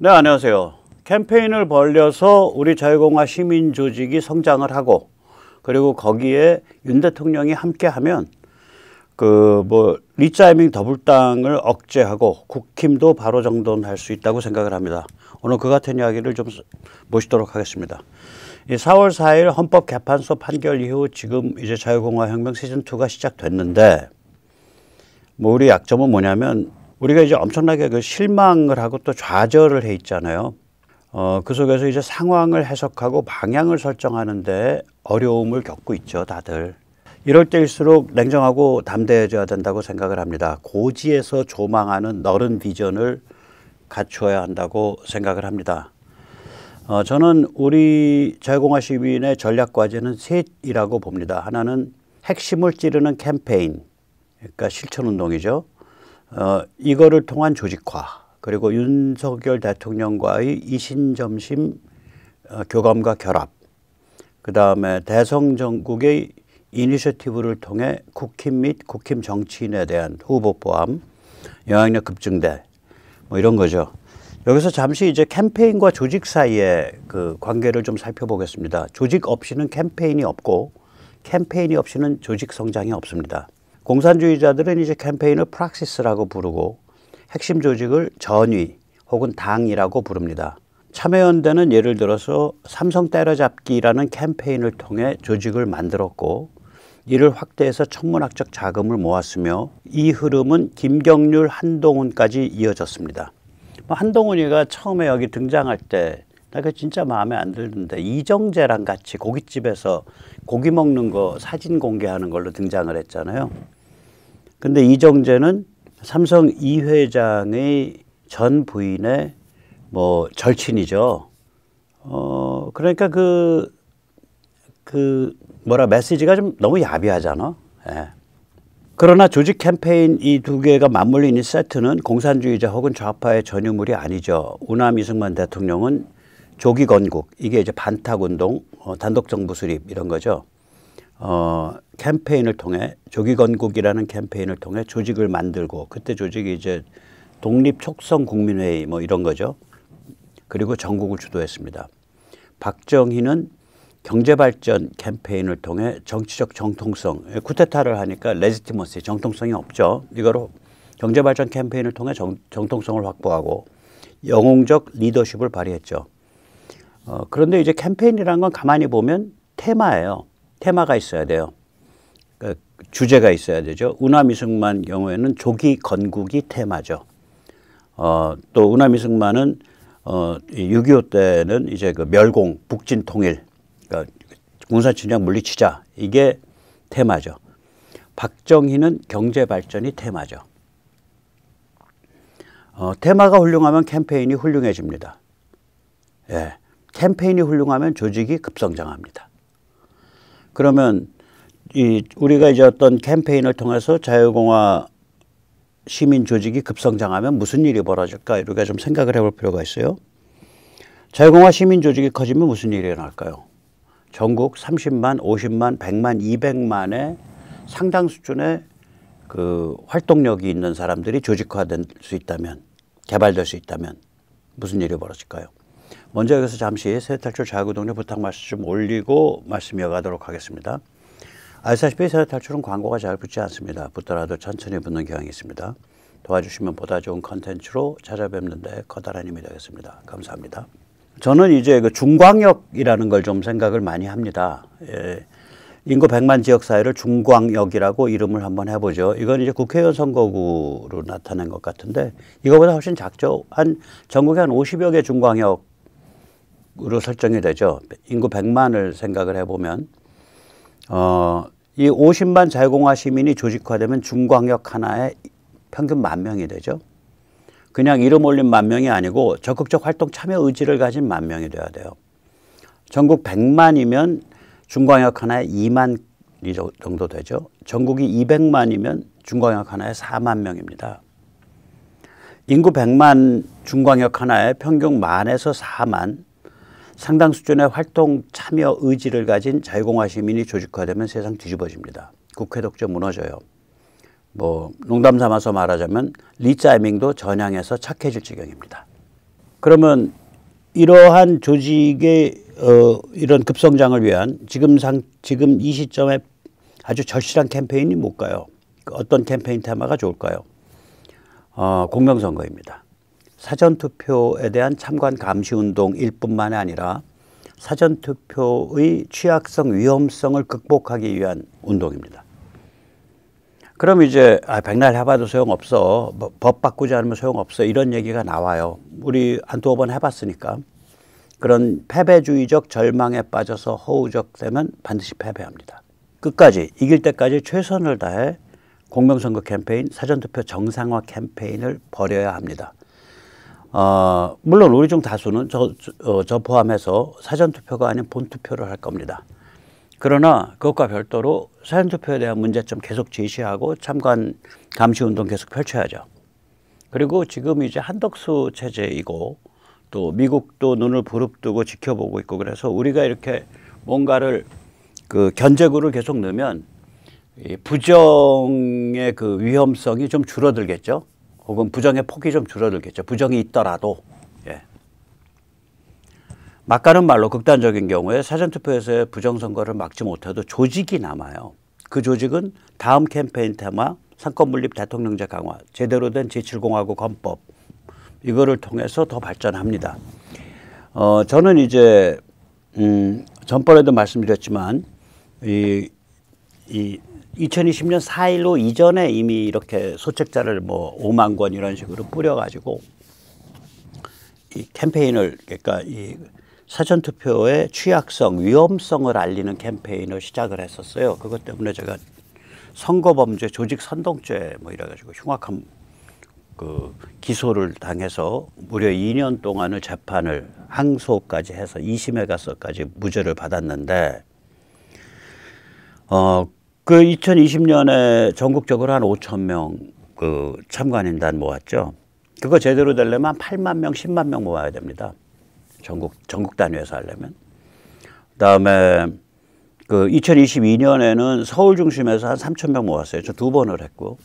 네, 안녕하세요. 캠페인을 벌려서 우리 자유공화 시민조직이 성장을 하고, 그리고 거기에 윤 대통령이 함께하면 리짜이밍 더블당을 억제하고 국힘도 바로 정돈할 수 있다고 생각을 합니다. 오늘 그 같은 이야기를 좀 모시도록 하겠습니다. 이 4월 4일 헌법개판소 판결 이후 지금 이제 자유공화혁명 시즌2가 시작됐는데, 우리 약점은 뭐냐면 우리가 이제 엄청나게 실망을 하고 또 좌절을 해 있잖아요. 그 속에서 이제 상황을 해석하고 방향을 설정하는데 어려움을 겪고 있죠, 다들. 이럴 때일수록 냉정하고 담대해져야 된다고 생각을 합니다. 고지에서 조망하는 너른 비전을 갖추어야 한다고 생각을 합니다. 저는 우리 자유공화 시민의 전략 과제는 셋이라고 봅니다. 하나는 핵심을 찌르는 캠페인, 그러니까 실천운동이죠. 이거를 통한 조직화, 그리고 윤석열 대통령과의 이신점심 교감과 결합, 그 다음에 대성 전국의 이니셔티브를 통해 국힘 및 국힘 정치인에 대한 후보 포함, 영향력 급증대, 이런 거죠. 여기서 잠시 이제 캠페인과 조직 사이의 그 관계를 좀 살펴보겠습니다. 조직 없이는 캠페인이 없고, 캠페인이 없이는 조직 성장이 없습니다. 공산주의자들은 이제 캠페인을 프락시스라고 부르고, 핵심 조직을 전위 혹은 당이라고 부릅니다. 참여연대는 예를 들어서 삼성 때려잡기라는 캠페인을 통해 조직을 만들었고, 이를 확대해서 천문학적 자금을 모았으며, 이 흐름은 김경률, 한동훈까지 이어졌습니다. 한동훈이가 처음에 여기 등장할 때 나 그 진짜 마음에 안 들던데, 이정재랑 같이 고깃집에서 고기 먹는 거 사진 공개하는 걸로 등장을 했잖아요. 근데 이정재는 삼성 이 회장의 전 부인의 절친이죠. 그러니까 메시지가 좀 너무 야비하잖아. 예. 그러나 조직 캠페인 이 두 개가 맞물린 이 세트는 공산주의자 혹은 좌파의 전유물이 아니죠. 우남 이승만 대통령은 조기 건국, 이게 이제 반탁운동, 단독 정부 수립 이런 거죠. 캠페인을 통해, 조기 건국이라는 캠페인을 통해 조직을 만들고, 그때 조직이 이제 독립촉성국민회의 이런 거죠. 그리고 전국을 주도했습니다. 박정희는 경제발전 캠페인을 통해 정치적 정통성, 쿠데타를 하니까 레지티머시, 정통성이 없죠. 이거로 경제발전 캠페인을 통해 정통성을 확보하고 영웅적 리더십을 발휘했죠. 그런데 이제 캠페인이라는 건 가만히 보면 테마예요. 테마가 있어야 돼요. 주제가 있어야 되죠. 우남 이승만 경우에는 조기 건국이 테마죠. 또 우남 이승만은 6.25 때는 이제 멸공, 북진 통일, 그러니까 군사침략 물리치자, 이게 테마죠. 박정희는 경제 발전이 테마죠. 테마가 훌륭하면 캠페인이 훌륭해집니다. 예, 캠페인이 훌륭하면 조직이 급성장합니다. 그러면 우리가 이제 어떤 캠페인을 통해서 자유공화 시민 조직이 급성장하면 무슨 일이 벌어질까? 이렇게 좀 생각을 해볼 필요가 있어요. 자유공화 시민 조직이 커지면 무슨 일이 일어날까요? 전국 30만, 50만, 100만, 200만의 상당 수준의 그 활동력이 있는 사람들이 조직화될 수 있다면, 개발될 수 있다면 무슨 일이 벌어질까요? 먼저 여기서 잠시 세대탈출 자유구동료 부탁 말씀 좀 올리고 말씀 이어가도록 하겠습니다. 아시다시피 세대탈출은 광고가 잘 붙지 않습니다. 붙더라도 천천히 붙는 경향이 있습니다. 도와주시면 보다 좋은 컨텐츠로 찾아뵙는 데 커다란 힘이 되겠습니다. 감사합니다. 저는 이제 중광역이라는 걸 좀 생각을 많이 합니다. 예. 인구 100만 지역 사회를 중광역이라고 이름을 한번 해보죠. 이건 이제 국회의원 선거구로 나타낸 것 같은데, 이거보다 훨씬 작죠. 전국에 한 50여 개 중광역으로 설정이 되죠. 인구 100만을 생각을 해보면, 이 50만 자유공화 시민이 조직화되면 중광역 하나에 평균 10,000명이 되죠. 그냥 이름 올린 10,000명이 아니고 적극적 활동 참여 의지를 가진 10,000명이 돼야 돼요. 전국 100만이면 중광역 하나에 2만 정도 되죠. 전국이 200만이면 중광역 하나에 4만 명입니다. 인구 100만 중광역 하나에 평균 10,000에서 4만, 상당 수준의 활동 참여 의지를 가진 자유공화 시민이 조직화되면 세상 뒤집어집니다. 국회 독재 무너져요. 농담 삼아서 말하자면 리짜이밍도 전향해서 착해질 지경입니다. 그러면 이러한 조직의 이런 급성장을 위한 지금 이 시점에 아주 절실한 캠페인이 뭘까요? 어떤 캠페인 테마가 좋을까요? 공명선거입니다. 사전투표에 대한 참관 감시 운동일 뿐만이 아니라 사전투표의 취약성, 위험성을 극복하기 위한 운동입니다. 그럼 이제 백날 해봐도 소용없어. 법 바꾸지 않으면 소용없어. 이런 얘기가 나와요. 우리 한 두어 번 해봤으니까. 그런 패배주의적 절망에 빠져서 허우적되면 반드시 패배합니다. 끝까지 이길 때까지 최선을 다해 공명선거 캠페인, 사전투표 정상화 캠페인을 벌여야 합니다. 물론 우리 중 다수는 저 포함해서 사전투표가 아닌 본투표를 할 겁니다. 그러나 그것과 별도로 사전투표에 대한 문제점 계속 제시하고 참관 감시운동 계속 펼쳐야죠. 그리고 지금 이제 한덕수 체제이고 또 미국도 눈을 부릅뜨고 지켜보고 있고 그래서 우리가 이렇게 뭔가를 그 견제구를 계속 넣으면 이 부정의 그 위험성이 좀 줄어들겠죠. 혹은 부정의 폭이 좀 줄어들겠죠. 부정이 있더라도. 예. 막 가는 말로 극단적인 경우에 사전투표에서의 부정선거를 막지 못해도 조직이 남아요. 그 조직은 다음 캠페인 테마 상권분립 대통령제 강화, 제대로 된 제7공화국 헌법 이거를 통해서 더 발전합니다. 저는 이제 전번에도 말씀드렸지만 이 2020년 4.15 이전에 이미 이렇게 소책자를 뭐 5만 권 이런 식으로 뿌려가지고 이 캠페인을 그러니까 이 사전투표의 취약성, 위험성을 알리는 캠페인을 시작을 했었어요. 그것 때문에 제가 선거범죄, 조직선동죄 뭐 이래가지고 흉악한 그 기소를 당해서 무려 2년 동안을 재판을 항소까지 해서 2심에 가서까지 무죄를 받았는데 그 2020년에 전국적으로 한 5천 명 그 참관인단 모았죠. 그거 제대로 되려면 한 8만 명, 10만 명 모아야 됩니다. 전국 단위에서 하려면. 그다음에 그 2022년에는 서울 중심에서 한 3천 명 모았어요. 저 2번을 했고.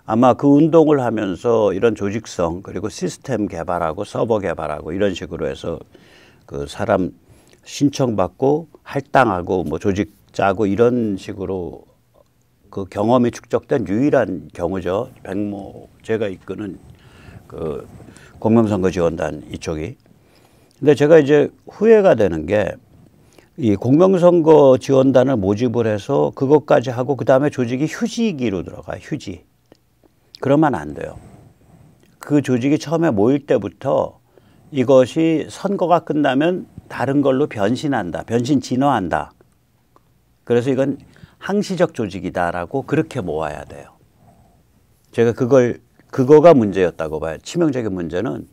아마 그 운동을 하면서 이런 조직성 그리고 시스템 개발하고 서버 개발하고 이런 식으로 해서 그 사람 신청받고 할당하고 뭐 조직 짜고 이런 식으로 그 경험이 축적된 유일한 경우죠. 백모 제가 이끄는 그 공명선거 지원단 이쪽이. 근데 제가 이제 후회가 되는 게 이 공명선거 지원단을 모집을 해서 그것까지 하고 그 다음에 조직이 휴지기로 들어가요. 휴지. 그러면 안 돼요. 그 조직이 처음에 모일 때부터 이것이 선거가 끝나면 다른 걸로 변신한다. 변신 진화한다. 그래서 이건 항시적 조직이다라고 그렇게 모아야 돼요. 제가 그거가 문제였다고 봐요. 치명적인 문제는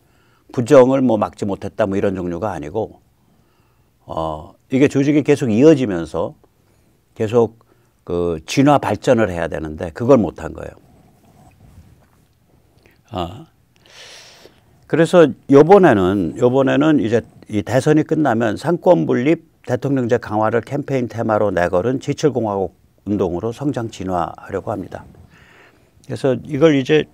부정을 뭐 막지 못했다 뭐 이런 종류가 아니고 이게 조직이 계속 이어지면서 계속 그 진화 발전을 해야 되는데 그걸 못한 거예요. 그래서 요번에는 이제 이 대선이 끝나면 상권 분립 대통령제 강화를 캠페인 테마로 내걸은 제7공화국 운동으로 성장 진화하려고 합니다. 그래서 이걸 이제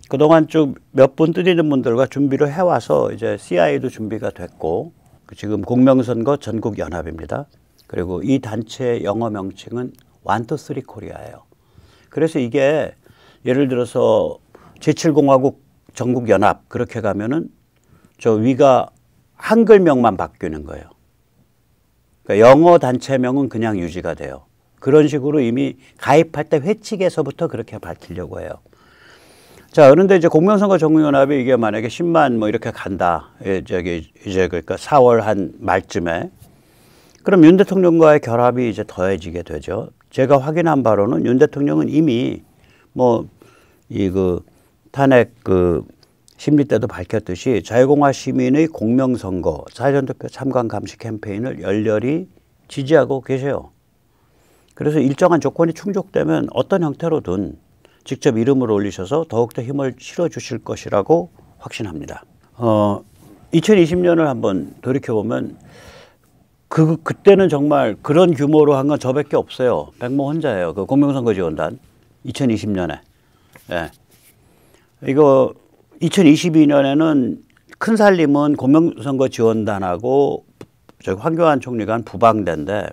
그동안 좀 몇 분 뜨리는 분들과 준비를 해와서 이제 CI도 준비가 됐고 지금 공명선거 전국연합입니다. 그리고 이 단체의 영어 명칭은 123 코리아예요. 그래서 이게 예를 들어서 제7공화국 전국연합 그렇게 가면은 저 위가 한글명만 바뀌는 거예요. 그러니까 영어 단체명은 그냥 유지가 돼요. 그런 식으로 이미 가입할 때 회칙에서부터 그렇게 밝히려고 해요. 자, 그런데 이제 공명선거 전국연합이 이게 만약에 10만 뭐 이렇게 간다. 이제 그러니까 4월 한 말쯤에. 그럼 윤 대통령과의 결합이 이제 더해지게 되죠. 제가 확인한 바로는 윤 대통령은 이미 뭐 그 탄핵 그 심리 때도 밝혔듯이 자유공화 시민의 공명선거 사전투표 참관 감시 캠페인을 열렬히 지지하고 계세요. 그래서 일정한 조건이 충족되면 어떤 형태로든 직접 이름을 올리셔서 더욱더 힘을 실어주실 것이라고 확신합니다. 2020년을 한번 돌이켜보면 그때는 정말 그런 규모로 한 건 저밖에 없어요. 백모 혼자예요. 그 공명선거 지원단 2020년에. 예. 이거 2022년에는 큰살림은 공명선거지원단하고 저기 황교안 총리가 한 부방대인데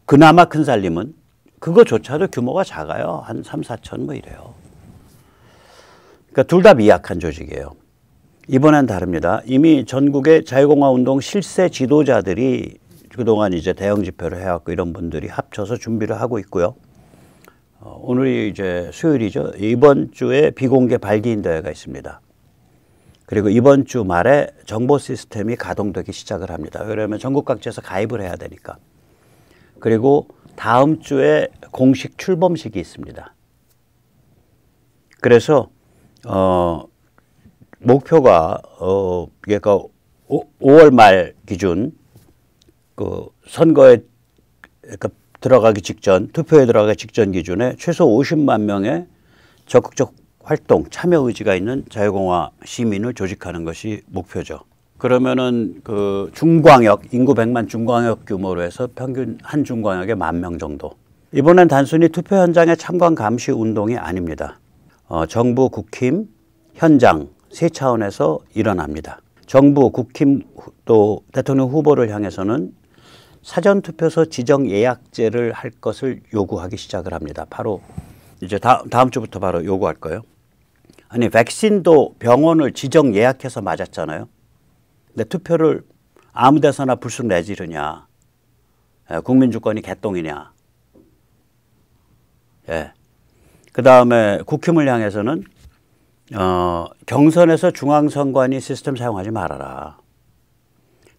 그나마 큰살림은 그거조차도 규모가 작아요. 한 3, 4천 뭐 이래요. 그러니까 둘 다 미약한 조직이에요. 이번엔 다릅니다. 이미 전국의 자유공화운동 실세 지도자들이 그동안 이제 대형 집회를 해왔고 이런 분들이 합쳐서 준비를 하고 있고요. 오늘이 이제 수요일이죠. 이번 주에 비공개 발기인 대회가 있습니다. 그리고 이번 주 말에 정보 시스템이 가동되기 시작을 합니다. 왜냐하면 전국 각지에서 가입을 해야 되니까. 그리고 다음 주에 공식 출범식이 있습니다. 그래서 목표가 그러니까 5월 말 기준 그 선거에 그러니까 들어가기 직전, 투표에 들어가기 직전 기준에 최소 50만 명의 적극적 활동, 참여 의지가 있는 자유공화 시민을 조직하는 것이 목표죠. 그러면은 그 중광역, 인구 100만 중광역 규모로 해서 평균 한 중광역에 10,000명 정도. 이번엔 단순히 투표 현장의 참관 감시 운동이 아닙니다. 정부, 국힘, 현장 세 차원에서 일어납니다. 정부, 국힘 또 대통령 후보를 향해서는 사전투표소 지정 예약제를 할 것을 요구하기 시작을 합니다. 바로 이제 다음 주부터 바로 요구할 거예요. 아니 백신도 병원을 지정 예약해서 맞았잖아요. 근데 투표를 아무 데서나 불쑥 내지르냐. 국민주권이 개똥이냐. 예. 그 다음에 국힘을 향해서는 경선에서 중앙선관위 시스템 사용하지 말아라.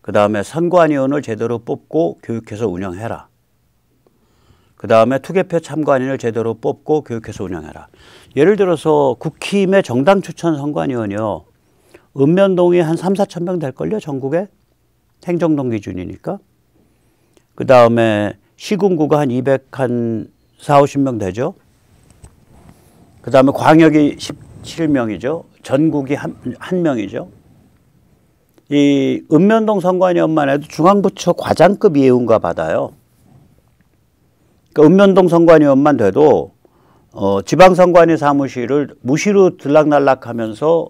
그 다음에 선관위원을 제대로 뽑고 교육해서 운영해라. 그 다음에 투개표 참관인을 제대로 뽑고 교육해서 운영해라. 예를 들어서 국힘의 정당 추천 선관위원이요. 읍면동이 한 3, 4천 명 될걸요, 전국에? 행정동 기준이니까. 그 다음에 시군구가 한 4, 50명 되죠. 그 다음에 광역이 17명이죠. 전국이 한 명이죠. 이 읍면동 선관위원만 해도 중앙부처 과장급 예우인가 받아요. 그러니까 읍면동 선관위원만 돼도 지방선관위 사무실을 무시로 들락날락하면서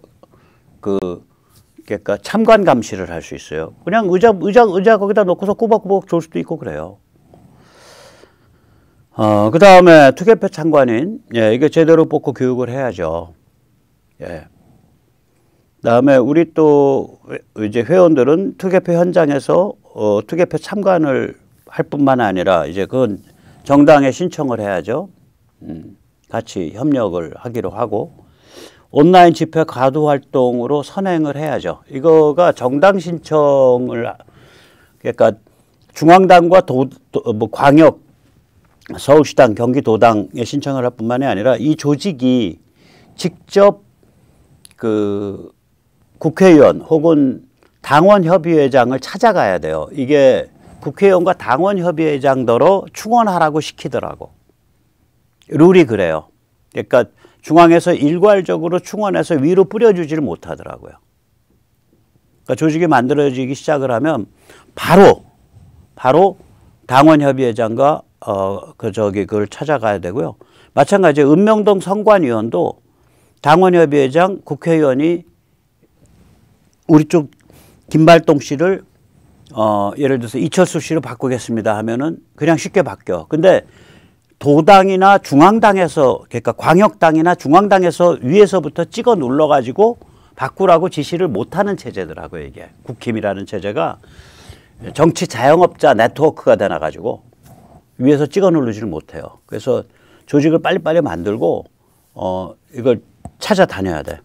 그러니까 참관 감시를 할 수 있어요. 그냥 의자 거기다 놓고서 꾸벅꾸벅 졸 수도 있고 그래요. 그 다음에 투개표 참관인, 예, 이게 제대로 뽑고 교육을 해야죠. 예. 그다음에 우리 또 이제 회원들은 투개표 현장에서 투개표 참관을 할 뿐만 아니라 이제 그건 정당에 신청을 해야죠. 같이 협력을 하기로 하고 온라인 집회 가두 활동으로 선행을 해야죠. 이거가 정당 신청을 그러니까 중앙당과 뭐 광역, 서울시당, 경기도당에 신청을 할 뿐만이 아니라 이 조직이 직접 그 국회의원 혹은 당원협의회장을 찾아가야 돼요. 이게 국회의원과 당원협의회장더러 충원하라고 시키더라고. 룰이 그래요. 그러니까 중앙에서 일괄적으로 충원해서 위로 뿌려주지를 못하더라고요. 그러니까 조직이 만들어지기 시작을 하면 바로 당원협의회장과 그걸 찾아가야 되고요. 마찬가지로 읍면동 선관위원도 당원협의회장, 국회의원이 우리 쪽 김발동 씨를 예를 들어서 이철수 씨로 바꾸겠습니다 하면은 그냥 쉽게 바뀌어. 근데 도당이나 중앙당에서 그러니까 광역당이나 중앙당에서 위에서부터 찍어 눌러 가지고 바꾸라고 지시를 못하는 체제더라고요. 이게 국힘이라는 체제가 정치 자영업자 네트워크가 되나 가지고 위에서 찍어 누르지를 못해요. 그래서 조직을 빨리빨리 만들고 이걸 찾아다녀야 돼.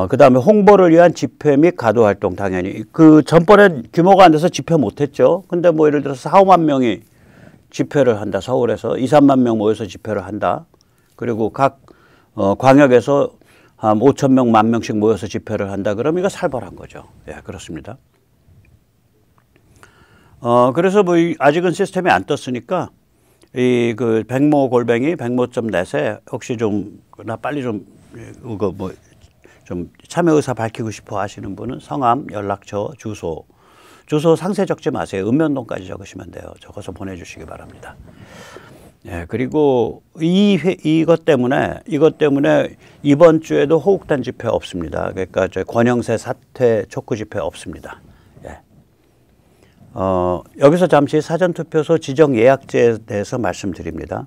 그 다음에 홍보를 위한 집회 및 가두 활동 당연히 그 전번에 규모가 안 돼서 집회 못했죠. 근데 뭐 예를 들어서 4, 5만 명이 집회를 한다. 서울에서 2, 3만 명 모여서 집회를 한다. 그리고 각 광역에서 한 5천 명, 10,000명씩 모여서 집회를 한다. 그러면 이거 살벌한 거죠. 예, 그렇습니다. 그래서 뭐 아직은 시스템이 안 떴으니까 그 백모@백모.net에 혹시 좀 나 빨리 좀 이거 뭐 좀 참여 의사 밝히고 싶어 하시는 분은 성함, 연락처, 주소 상세 적지 마세요. 읍면동까지 적으시면 돼요. 적어서 보내주시기 바랍니다. 예, 그리고 이것 때문에 이번 주에도 호국단 집회 없습니다. 그러니까 저 권영세 사퇴 촉구 집회 없습니다. 예. 여기서 잠시 사전투표소 지정 예약제에 대해서 말씀드립니다.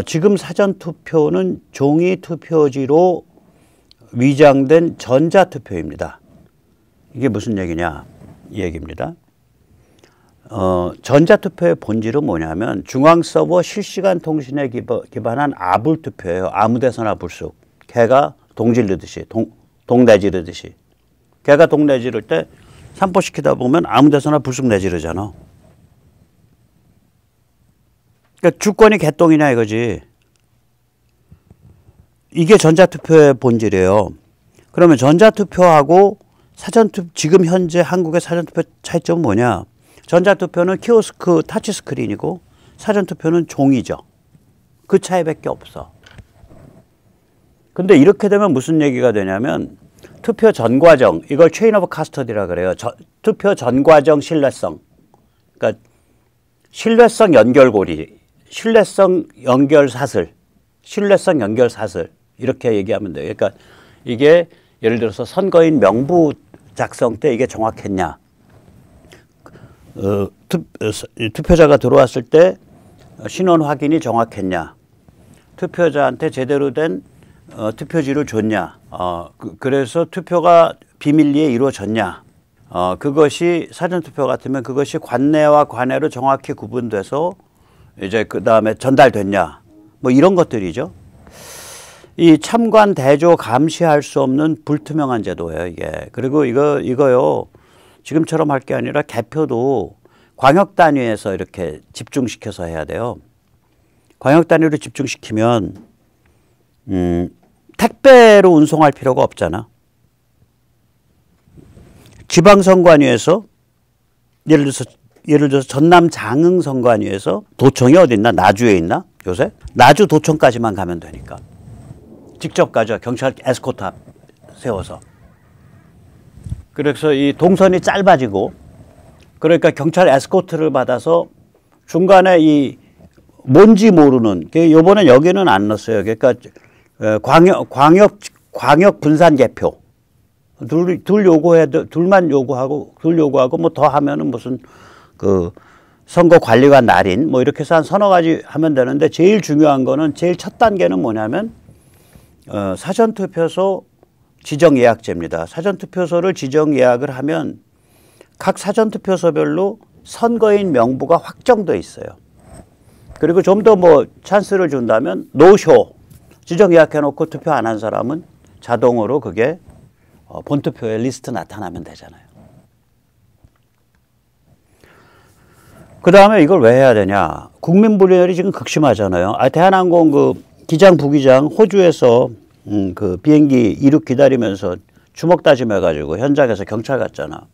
지금 사전투표는 종이 투표지로 위장된 전자투표입니다. 이게 무슨 얘기냐 이 얘기입니다. 전자투표의 본질은 뭐냐면 중앙서버 실시간 통신에 기반한 아불투표예요. 아무데서나 불쑥. 개가 동 지르듯이 동 내지르듯이. 개가 동 내지를 때 산보시키다 보면 아무데서나 불쑥 내지르잖아. 그러니까 주권이 개똥이냐 이거지. 이게 전자투표의 본질이에요. 그러면 전자투표하고 지금 현재 한국의 사전투표 차이점은 뭐냐? 전자투표는 키오스크 타치스크린이고 사전투표는 종이죠. 그 차이밖에 없어. 근데 이렇게 되면 무슨 얘기가 되냐면 투표 전 과정, 이걸 체인 오브 카스터디라 그래요. 투표 전 과정 신뢰성. 그러니까 신뢰성 연결고리, 신뢰성 연결 사슬 이렇게 얘기하면 돼요. 그러니까 이게 예를 들어서 선거인 명부 작성 때 이게 정확했냐? 투표자가 들어왔을 때 신원 확인이 정확했냐? 투표자한테 제대로 된 투표지를 줬냐? 그래서 투표가 비밀리에 이루어졌냐? 그것이 사전투표 같으면 그것이 관내와 관외로 정확히 구분돼서 이제 그 다음에 전달됐냐? 뭐 이런 것들이죠. 이 참관, 대조, 감시할 수 없는 불투명한 제도예요, 이게. 그리고 이거요. 지금처럼 할 게 아니라 개표도 광역 단위에서 이렇게 집중시켜서 해야 돼요. 광역 단위로 집중시키면 택배로 운송할 필요가 없잖아. 지방선관위에서 예를 들어서 전남 장흥 선관위에서 도청이 어디 있나? 나주에 있나? 요새? 나주 도청까지만 가면 되니까. 직접 가죠. 경찰 에스코트 세워서. 그래서 이 동선이 짧아지고 그러니까 경찰 에스코트를 받아서 중간에 이 뭔지 모르는 요번에 여기는 안 넣었어요. 그러니까 광역 분산 개표 둘만 요구하고 뭐 더 하면은 무슨 그 선거 관리관 날인 뭐 이렇게 해서 한 서너 가지 하면 되는데 제일 중요한 거는 제일 첫 단계는 뭐냐면 사전투표소 지정 예약제입니다. 사전투표소를 지정 예약을 하면 각 사전투표소별로 선거인 명부가 확정돼 있어요. 그리고 좀 더 뭐 찬스를 준다면 노쇼 지정 예약해놓고 투표 안 한 사람은 자동으로 그게 본투표에 리스트 나타나면 되잖아요. 그 다음에 이걸 왜 해야 되냐. 국민 분열이 지금 극심하잖아요. 대한항공 그 기장 부기장 호주에서 그 비행기 이륙 기다리면서 주먹 다짐해가지고 현장에서 경찰 갔잖아.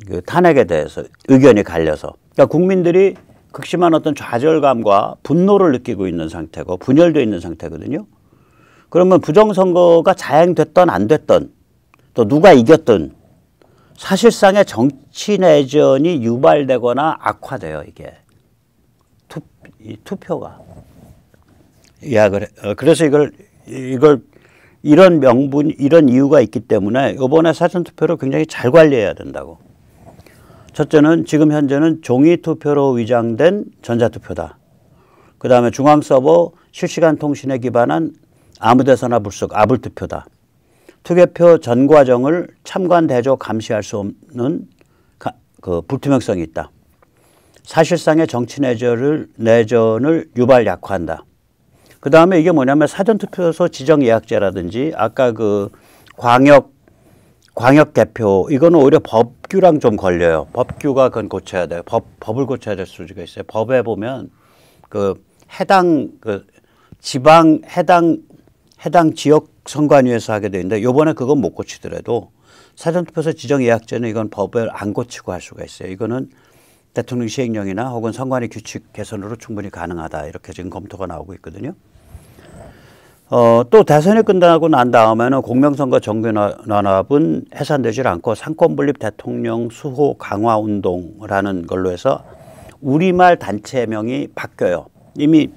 그 탄핵에 대해서 의견이 갈려서. 그러니까 국민들이 극심한 어떤 좌절감과 분노를 느끼고 있는 상태고 분열되어 있는 상태거든요. 그러면 부정선거가 자행됐던 안 됐던 또 누가 이겼던 사실상의 정치 내전이 유발되거나 악화돼요. 이게 투표가. 그래서 이런 명분, 이런 이유가 있기 때문에 이번에 사전투표를 굉장히 잘 관리해야 된다고. 첫째는 지금 현재는 종이투표로 위장된 전자투표다. 그 다음에 중앙서버 실시간 통신에 기반한 아무데서나 불쑥 아불투표다. 투개표 전 과정을 참관, 대조, 감시할 수 없는 그 불투명성이 있다. 사실상의 정치 내전을 유발 약화한다. 그 다음에 이게 뭐냐면 사전투표소 지정 예약제라든지 아까 그 광역 개표 이거는 오히려 법규랑 좀 걸려요. 법규가 그건 고쳐야 돼요. 법을 고쳐야 될 수가 있어요. 법에 보면 그 해당 지역 선관위에서 하게 되는데 요번에 그건 못 고치더라도 사전투표소 지정 예약제는 이건 법을 안 고치고 할 수가 있어요. 이거는 대통령 시행령이나 혹은 선관위 규칙 개선으로 충분히 가능하다. 이렇게 지금 검토가 나오고 있거든요. 또 대선이 끝나고 난 다음에는 공명선거 정규연합은 해산되질 않고 상권분립 대통령 수호 강화 운동이라는 걸로 해서 우리말 단체명이 바뀌어요. 이미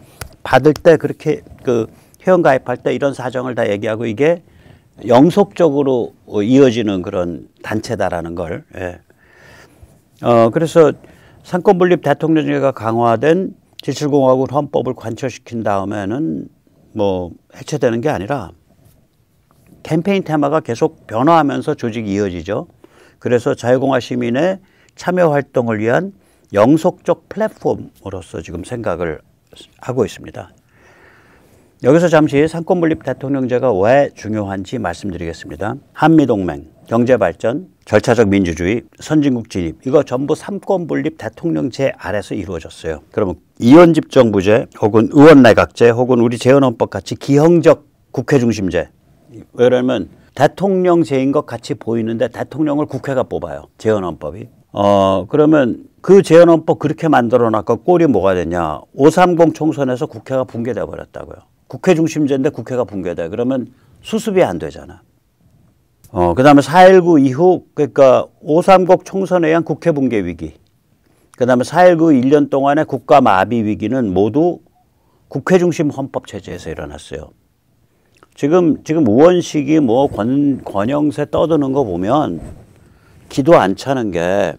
받을 때 그렇게 그 회원가입할 때 이런 사정을 다 얘기하고 이게 영속적으로 이어지는 그런 단체다라는 걸. 예. 그래서 상권분립 대통령제가 강화된 제7공화국 헌법을 관철시킨 다음에는 뭐 해체되는 게 아니라 캠페인 테마가 계속 변화하면서 조직이 이어지죠. 그래서 자유공화 시민의 참여 활동을 위한 영속적 플랫폼으로서 지금 생각을 하고 있습니다. 여기서 잠시 상권분립 대통령제가 왜 중요한지 말씀드리겠습니다. 한미동맹, 경제발전, 절차적 민주주의, 선진국 진입 이거 전부 삼권분립 대통령제 아래서 이루어졌어요. 그러면 이원집정부제 혹은 의원내각제 혹은 우리 재헌헌법 같이 기형적 국회 중심제 왜냐하면 대통령제인 것 같이 보이는데 대통령을 국회가 뽑아요. 재헌헌법이. 그러면 그 재헌헌법 그렇게 만들어놨고 꼴이 뭐가 되냐. 530 총선에서 국회가 붕괴돼 버렸다고요. 국회 중심제인데 국회가 붕괴돼. 그러면 수습이 안 되잖아. 그 다음에 4.19 이후 그러니까 530 총선에 의한 국회 붕괴 위기. 그 다음에 4.19 1년 동안의 국가 마비 위기는 모두 국회 중심 헌법 체제에서 일어났어요. 지금 우원식이 뭐 권영세 떠드는 거 보면 기도 안 차는 게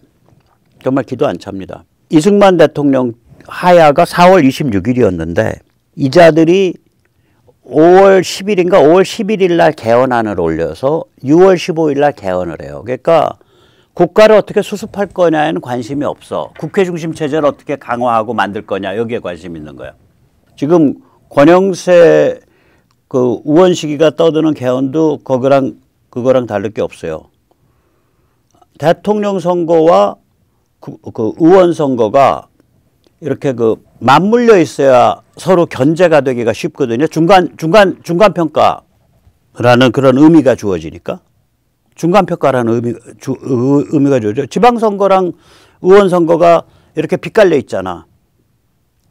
정말 기도 안 찹니다. 이승만 대통령 하야가 4월 26일이었는데 이자들이 5월 10일인가 5월 11일 날 개헌안을 올려서 6월 15일 날 개헌을 해요. 그러니까 국가를 어떻게 수습할 거냐에는 관심이 없어. 국회 중심 체제를 어떻게 강화하고 만들 거냐 여기에 관심 있는 거야. 지금 권영세 그 우원식이가 떠드는 개헌도 그거랑 다를 게 없어요. 대통령 선거와 그 의원 선거가 이렇게 그 맞물려 있어야 서로 견제가 되기가 쉽거든요. 중간 평가라는 그런 의미가 주어지니까 중간 평가라는 의미가 주어져. 지방 선거랑 의원 선거가 이렇게 빗갈려 있잖아.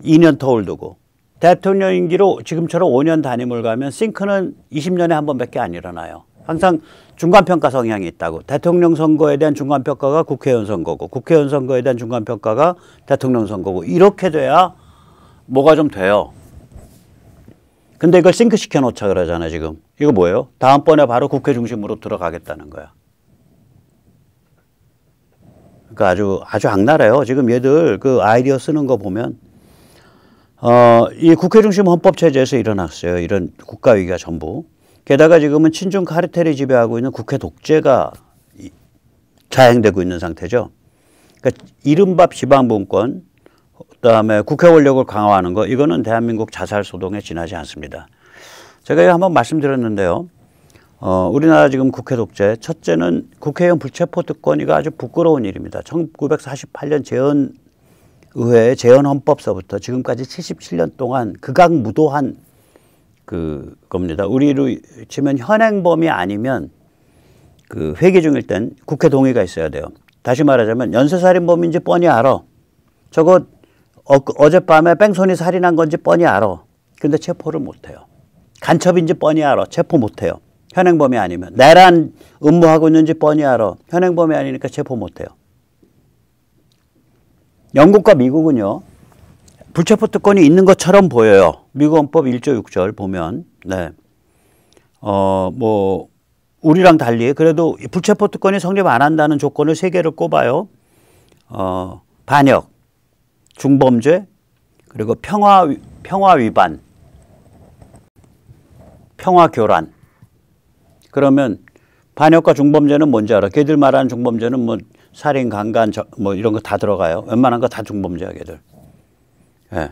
2년 터울 두고. 대통령 임기로 지금처럼 5년 단임을 가면 싱크는 20년에 한 번밖에 안 일어나요. 항상 중간평가 성향이 있다고. 대통령 선거에 대한 중간평가가 국회의원 선거고 국회의원 선거에 대한 중간평가가 대통령 선거고 이렇게 돼야 뭐가 좀 돼요. 근데 이걸 싱크 시켜놓자 그러잖아요 지금. 이거 뭐예요? 다음번에 바로 국회 중심으로 들어가겠다는 거야. 그러니까 아주 악랄해요. 지금 얘들 그 아이디어 쓰는 거 보면 이 국회 중심 헌법 체제에서 일어났어요. 이런 국가 위기가 전부. 게다가 지금은 친중 카르텔이 지배하고 있는 국회 독재가 자행되고 있는 상태죠. 그러니까 이른바 지방분권, 그다음에 국회 권력을 강화하는 거 이거는 대한민국 자살 소동에 지나지 않습니다. 제가 이거 한번 말씀드렸는데요. 우리나라 지금 국회 독재 첫째는 국회의원 불체포 특권 이거 아주 부끄러운 일입니다. 1948년 재헌의회 재헌헌법서부터 지금까지 77년 동안 극악무도한 겁니다. 우리로 치면 현행범이 아니면 그 회기 중일 땐 국회 동의가 있어야 돼요. 다시 말하자면 연쇄살인범인지 뻔히 알아. 저거 어젯밤에 뺑소니 살인한 건지 뻔히 알아. 근데 체포를 못해요. 간첩인지 뻔히 알아. 체포 못해요. 현행범이 아니면. 내란 음모하고 있는지 뻔히 알아. 현행범이 아니니까 체포 못해요. 영국과 미국은요. 불체포 특권이 있는 것처럼 보여요. 미국 헌법 1조 6절 보면. 네. 뭐 우리랑 달리 그래도 불체포 특권이 성립 안 한다는 조건을 3개를 꼽아요. 반역, 중범죄, 그리고 평화 위반, 평화 교란. 그러면 반역과 중범죄는 뭔지 알아? 걔들 말하는 중범죄는 뭐 살인, 강간, 뭐 이런 거 다 들어가요. 웬만한 거 다 중범죄야, 걔들. 예.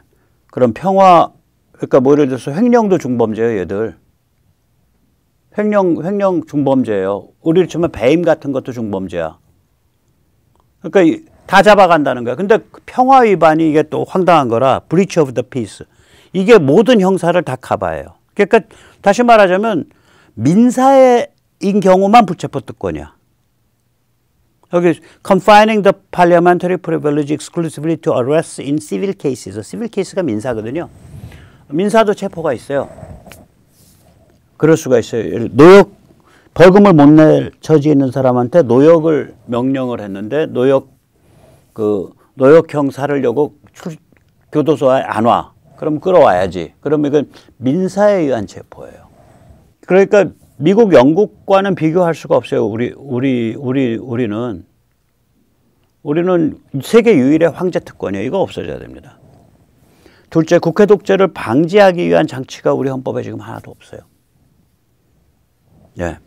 그럼 그러니까 뭐 예를 들어서 횡령도 중범죄예요, 얘들. 횡령 중범죄예요. 우리로 치면 배임 같은 것도 중범죄야. 그러니까 다 잡아간다는 거야. 근데 평화 위반이 이게 또 황당한 거라 breach of the peace. 이게 모든 형사를 다 커버해요. 그러니까 다시 말하자면 민사인 경우만 불체포 특권이야. 여기 confining the parliamentary privilege exclusively to arrests in civil cases. civil case가 민사거든요. 민사도 체포가 있어요. 그럴 수가 있어요. 벌금을 못 낼 처지에 있는 사람한테 노역을 명령을 했는데 노역 노역형 살으려고 교도소에 안 와. 그럼 끌어와야지. 그럼 이건 민사에 의한 체포예요. 그러니까 미국, 영국과는 비교할 수가 없어요. 우리는 세계 유일의 황제 특권이에요. 이거 없어져야 됩니다. 둘째, 국회 독재를 방지하기 위한 장치가 우리 헌법에 지금 하나도 없어요. 예.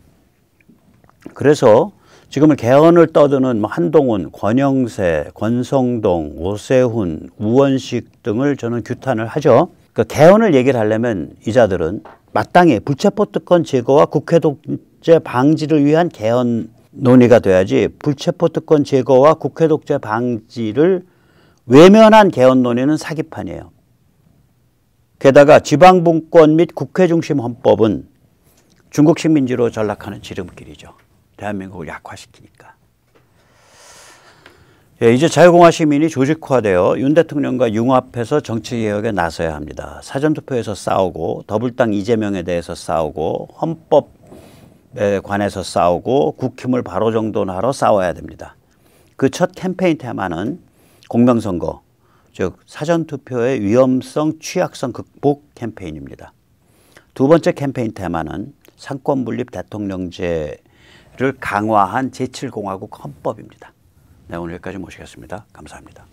그래서 지금은 개헌을 떠드는 한동훈, 권영세, 권성동, 오세훈, 우원식 등을 저는 규탄을 하죠. 그 개헌을 얘기를 하려면 이자들은 마땅히 불체포특권 제거와 국회 독재 방지를 위한 개헌 논의가 돼야지, 불체포특권 제거와 국회 독재 방지를 외면한 개헌 논의는 사기판이에요. 게다가 지방분권 및 국회 중심 헌법은 중국식 민주로 전락하는 지름길이죠. 대한민국을 약화시키니까. 예, 이제 자유공화 시민이 조직화되어 윤 대통령과 융합해서 정치개혁에 나서야 합니다. 사전투표에서 싸우고, 더불당 이재명에 대해서 싸우고, 헌법에 관해서 싸우고, 국힘을 바로정돈하러 싸워야 됩니다. 그 첫 캠페인 테마는 공명선거, 즉 사전투표의 위험성, 취약성 극복 캠페인입니다. 두 번째 캠페인 테마는 상권분립 대통령제를 강화한 제7공화국 헌법입니다. 네, 오늘 여기까지 모시겠습니다. 감사합니다.